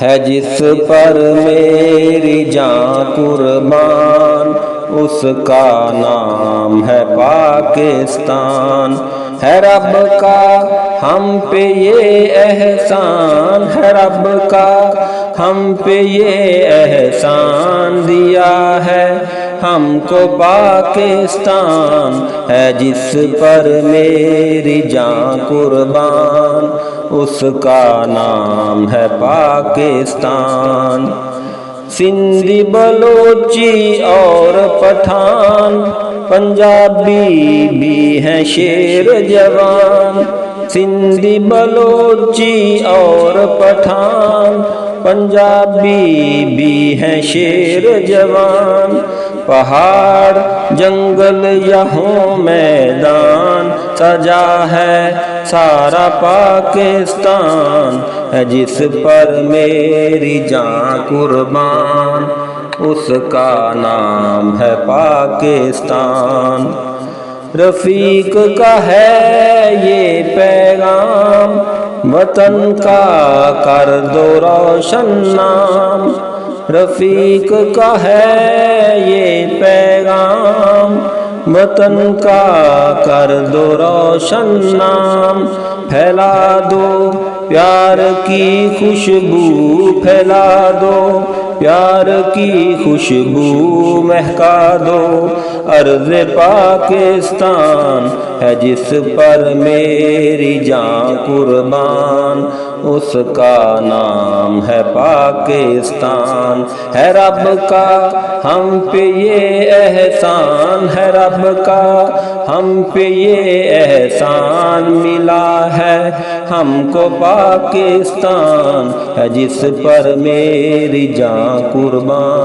ہے جس پر میری جاں قربان، اس کا نام ہے پاکستان۔ ہے رب کا ہم پہ یہ احسان، ہے رب کا ہم پہ یہ احسان، دیا ہے ہم کو پاکستان۔ ہے جس پر میری جاں قربان، اس کا نام ہے پاکستان۔ سندھی بلوچی اور پٹھان، پنجابی بھی ہیں شیر جوان۔ سندھی بلوچی اور پٹھان، پنجابی بھی ہیں شیر جوان۔ پہاڑ جنگل یہاں میدان، سجا ہے سارا پاکستان۔ ہے جس پر میری جاں قربان، اس کا نام ہے پاکستان۔ رفیق کا ہے یہ پیغام، وطن کا کر دو روشن نام۔ رفیق کا ہے یہ پیغام، وطن کا کر دو روشن نام۔ پھیلا دو پیار کی خوشبو، پھیلا دو پیار کی خوشبو، مہکا دو ارض پاکستان۔ ہے جس پر میری جاں قربان، اس کا نام ہے پاکستان۔ ہے رب کا ہم پہ یہ احسان، ہے رب کا ہم پہ یہ احسان، ملا ہے ہم کو پاکستان۔ ہے جس پر میری جاں قربان۔